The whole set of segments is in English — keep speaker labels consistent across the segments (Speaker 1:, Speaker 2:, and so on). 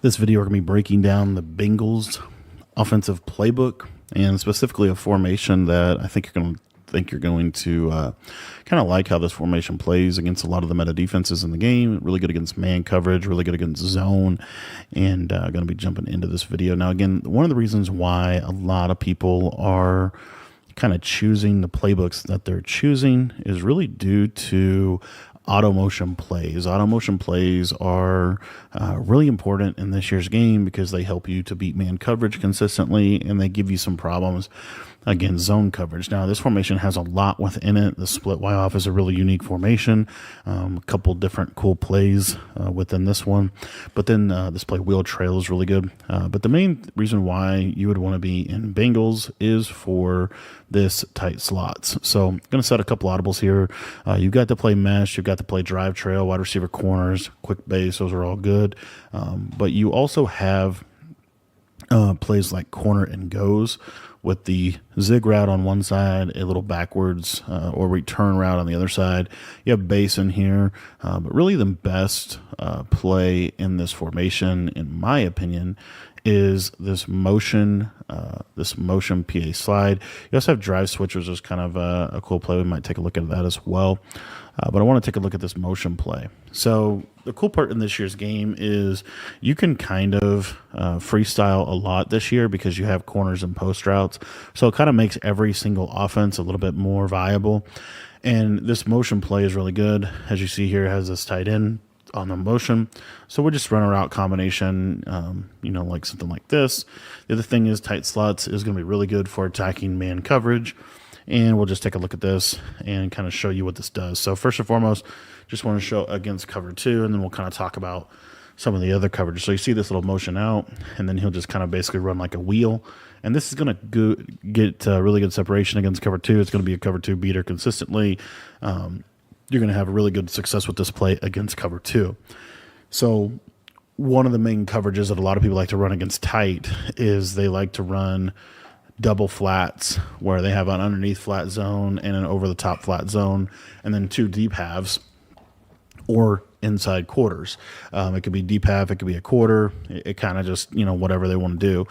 Speaker 1: This video, we're going to be breaking down the Bengals offensive playbook and specifically a formation that I think you're going to kind of like how this formation plays against a lot of the meta defenses in the game. Really good against man coverage, really good against zone, and going to be jumping into this video. Now, again, one of the reasons why a lot of people are kind of choosing the playbooks that they're choosing is really due to auto motion plays. Auto motion plays are really important in this year's game because they help you to beat man coverage consistently, and they give you some problems against zone coverage. Now, this formation has a lot within it. The split Y off is a really unique formation. A couple different cool plays within this one, but then this play wheel trail is really good. But the main reason why you would want to be in Bengals is for this tight slots. So I'm going to set a couple audibles here. You've got to play mesh, you've got to play drive trail, wide receiver corners, quick base. Those are all good. But you also have plays like corner and goes with the zig route on one side, a little backwards or return route on the other side. You have base in here, but really the best play in this formation, in my opinion, is this motion PA slide. You also have drive switch, which is kind of a cool play. We might take a look at that as well. But I want to take a look at this motion play. So the cool part in this year's game is you can kind of freestyle a lot this year because you have corners and post routes. So it kind of makes every single offense a little bit more viable. And this motion play is really good. As you see here, it has this tight end on the motion. So we'll just run a route combination, like something like this. The other thing is tight slots is going to be really good for attacking man coverage. And we'll just take a look at this and kind of show you what this does. So first and foremost, just want to show against cover 2, and then we'll kind of talk about some of the other coverage. So you see this little motion out, and then he'll just kind of basically run like a wheel. And this is going to get really good separation against cover 2. It's going to be a cover 2 beater consistently. You're going to have really good success with this play against cover 2. So one of the main coverages that a lot of people like to run against tight is they like to run double flats where they have an underneath flat zone and an over the top flat zone, and then 2 deep halves or inside quarters. It could be deep half, it could be a quarter. It kind of just, whatever they want to do.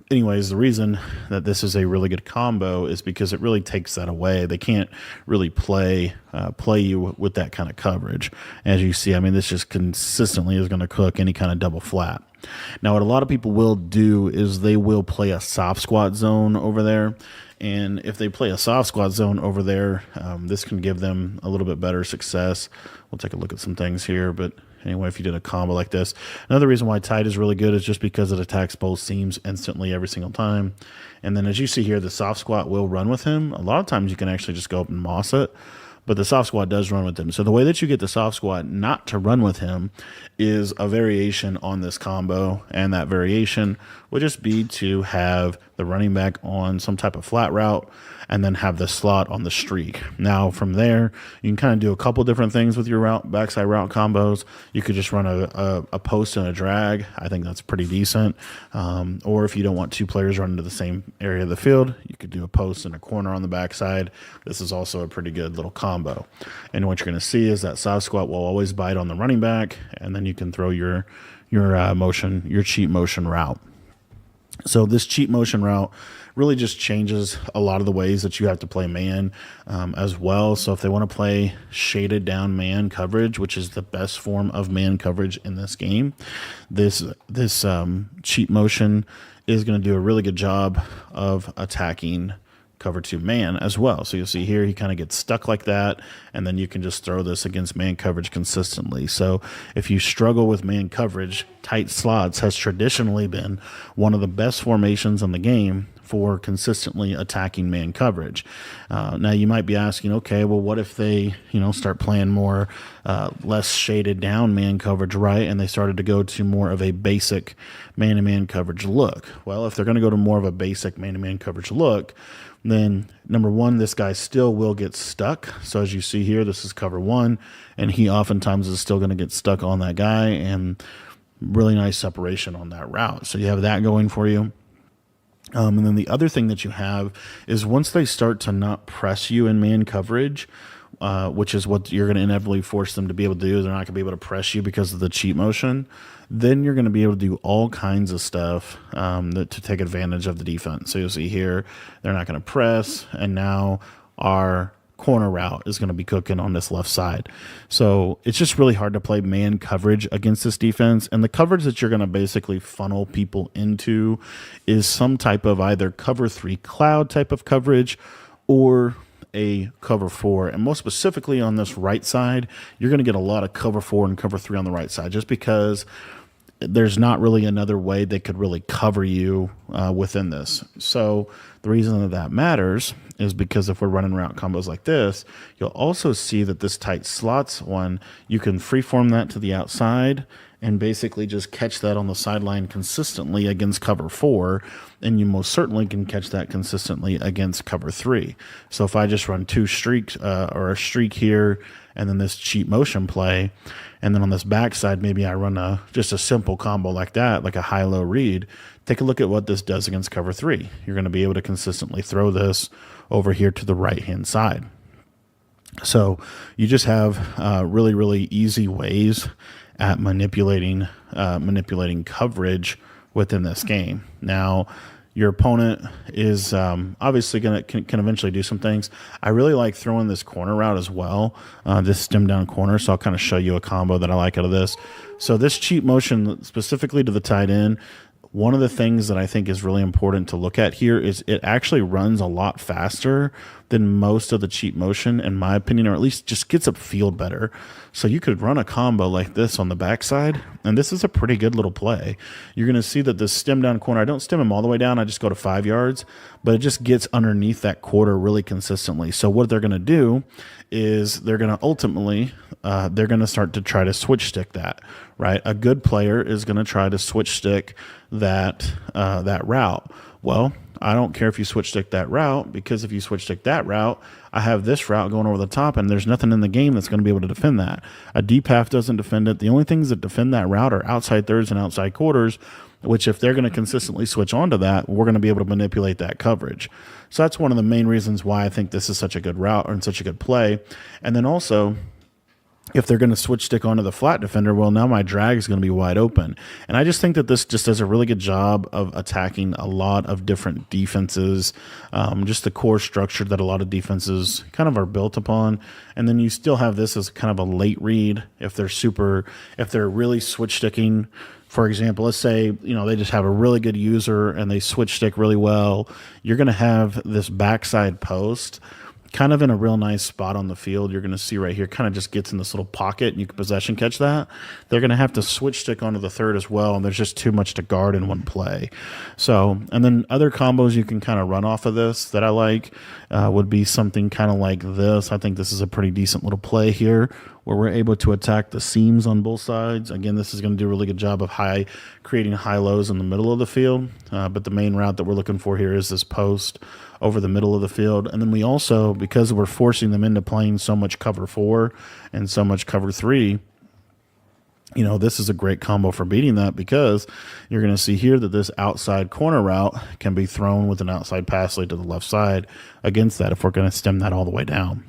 Speaker 1: Anyways, the reason that this is a really good combo is because it really takes that away. They can't really play you with that kind of coverage. As you see, this just consistently is going to cook any kind of double flat. Now, what a lot of people will do is they will play a soft squat zone over there. And if they play a soft squat zone over there, this can give them a little bit better success. We'll take a look at some things here, but anyway, if you did a combo like this. Another reason why tight is really good is just because it attacks both seams instantly every single time. And then as you see here, the soft squat will run with him. A lot of times you can actually just go up and moss it, but the soft squat does run with him. So the way that you get the soft squat not to run with him is a variation on this combo, and that variation would just be to have the running back on some type of flat route and then have the slot on the streak. Now from there, you can kind of do a couple different things with your backside route combos. You could just run a post and a drag. I think that's pretty decent. Or if you don't want 2 players running to the same area of the field, you could do a post and a corner on the backside. This is also a pretty good little combo. And what you're going to see is that soft squat will always bite on the running back, and then you can throw your cheat motion route. So this cheat motion route really just changes a lot of the ways that you have to play man as well. So if they want to play shaded down man coverage, which is the best form of man coverage in this game, this cheat motion is going to do a really good job of attacking cover 2 man as well. So you'll see here he kind of gets stuck like that, and then you can just throw this against man coverage consistently. So if you struggle with man coverage, tight slots has traditionally been one of the best formations in the game for consistently attacking man coverage. Now you might be asking, okay, well, what if they start playing more less shaded down man coverage, right? And they started to go to more of a basic man-to-man coverage look. Well, if they're going to go to more of a basic man-to-man coverage look, then number one, this guy still will get stuck. So as you see here, this is cover 1, and he oftentimes is still going to get stuck on that guy, and really nice separation on that route. So you have that going for you. And then the other thing that you have is once they start to not press you in man coverage, which is what you're going to inevitably force them to be able to do. They're not going to be able to press you because of the cheat motion. Then you're going to be able to do all kinds of stuff to take advantage of the defense. So you'll see here, they're not going to press, and now our corner route is going to be cooking on this left side. So it's just really hard to play man coverage against this defense. And the coverage that you're going to basically funnel people into is some type of either cover 3 cloud type of coverage or a cover 4. And most specifically on this right side, you're going to get a lot of cover 4 and cover 3 on the right side, just because there's not really another way they could really cover you within this. So the reason that matters is because if we're running route combos like this, you'll also see that this tight slots one, you can freeform that to the outside and basically just catch that on the sideline consistently against cover 4, and you most certainly can catch that consistently against cover 3. So if I just run 2 streaks or a streak here and then this cheat motion play, and then on this backside maybe I run just a simple combo like that, like a high-low read, take a look at what this does against cover 3. You're going to be able to consistently throw this over here to the right-hand side. So you just have really, really easy ways at manipulating coverage within this game. Now, your opponent is obviously can eventually do some things. I really like throwing this corner route as well, this stem down corner. So I'll kind of show you a combo that I like out of this. So this cheat motion specifically to the tight end, one of the things that I think is really important to look at here is it actually runs a lot faster than most of the cheat motion, in my opinion, or at least just gets up field better. So you could run a combo like this on the backside, and this is a pretty good little play. You're going to see that this stem down corner, I don't stem him all the way down, I just go to 5 yards, but it just gets underneath that quarter really consistently. So what they're going to do is they're going to ultimately, they're going to start to try to switch stick that, right? A good player is going to try to switch stick that route. Well, I don't care if you switch stick that route, because if you switch stick that route, I have this route going over the top, and there's nothing in the game that's going to be able to defend that. A deep half doesn't defend it. The only things that defend that route are outside thirds and outside quarters, which if they're going to consistently switch onto that, we're going to be able to manipulate that coverage. So that's one of the main reasons why I think this is such a good route and such a good play. And then also, if they're going to switch stick onto the flat defender, well, now my drag is going to be wide open. And I just think that this just does a really good job of attacking a lot of different defenses, just the core structure that a lot of defenses kind of are built upon. And then you still have this as kind of a late read if they're really switch sticking. For example, let's say, they just have a really good user and they switch stick really well. You're going to have this backside post kind of in a real nice spot on the field. You're going to see right here, kind of just gets in this little pocket, and you can possession catch that. They're going to have to switch stick onto the third as well, and there's just too much to guard in one play. So, and then other combos you can kind of run off of this that I like would be something kind of like this. I think this is a pretty decent little play here, where we're able to attack the seams on both sides. Again, this is going to do a really good job of creating high lows in the middle of the field. But the main route that we're looking for here is this post over the middle of the field. And then we also, because we're forcing them into playing so much cover 4 and so much cover 3, this is a great combo for beating that, because you're going to see here that this outside corner route can be thrown with an outside pass lead to the left side against that if we're going to stem that all the way down.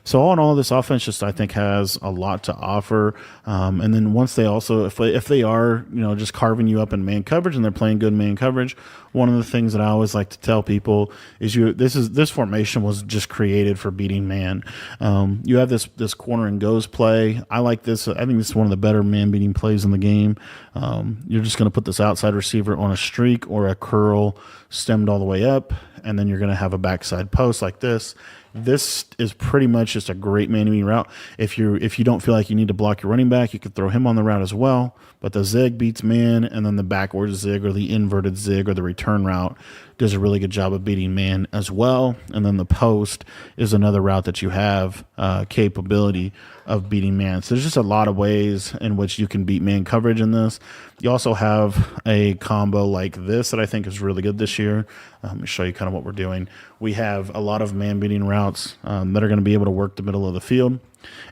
Speaker 1: So all in all, this offense just, I think, has a lot to offer. And then once they also, if they are, just carving you up in man coverage and they're playing good man coverage, one of the things that I always like to tell people is this formation was just created for beating man. You have this corner and goes play. I like this. I think this is one of the better man beating plays in the game. You're just going to put this outside receiver on a streak or a curl stemmed all the way up, and then you're going to have a backside post like this. This is pretty much just a great man-to-man route. If you don't feel like you need to block your running back, you could throw him on the route as well. But the zig beats man, and then the backwards zig or the inverted zig or the return route does a really good job of beating man as well. And then the post is another route that you have capability of beating man. So there's just a lot of ways in which you can beat man coverage in this. You also have a combo like this that I think is really good this year. Let me show you kind of what we're doing. We have a lot of man beating routes that are going to be able to work the middle of the field.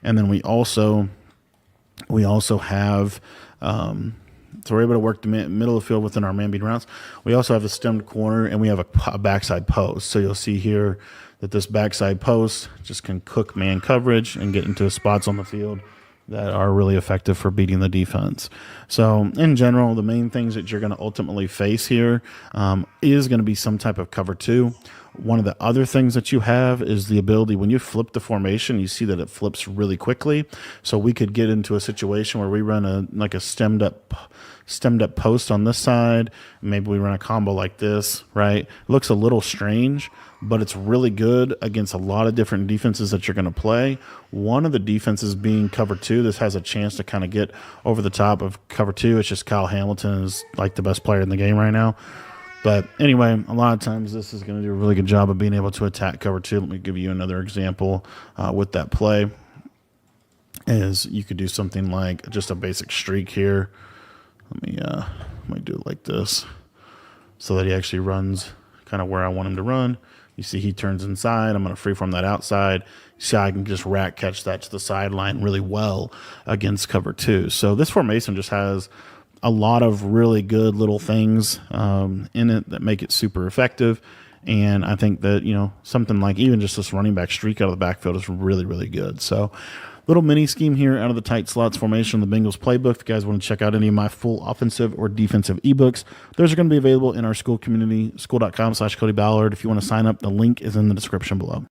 Speaker 1: And then we also have so we're able to work the middle of the field within our man beating routes. We also have a stemmed corner, and we have a backside post. So you'll see here that this backside post just can cook man coverage and get into spots on the field that are really effective for beating the defense. So in general, the main things that you're going to ultimately face here is going to be some type of cover two. One of the other things that you have is the ability, when you flip the formation, you see that it flips really quickly. So we could get into a situation where we run a stemmed up post on this side. Maybe we run a combo like this, right? It looks a little strange, but it's really good against a lot of different defenses that you're going to play. One of the defenses being cover two. This has a chance to kind of get over the top of cover two. It's just Kyle Hamilton is like the best player in the game right now. But anyway, a lot of times this is going to do a really good job of being able to attack cover two. Let me give you another example with that play. Is you could do something like just a basic streak here. Let me do it like this so that he actually runs kind of where I want him to run. You see he turns inside. I'm going to freeform that outside. You see I can just rack catch that to the sideline really well against cover two. So this formation just has a lot of really good little things in it that make it super effective. And I think that, something like even just this running back streak out of the backfield is really, really good. So little mini scheme here out of the tight slots formation, the Bengals playbook. If you guys want to check out any of my full offensive or defensive ebooks, those are going to be available in our school community, school.com/Cody Ballard. If you want to sign up, the link is in the description below.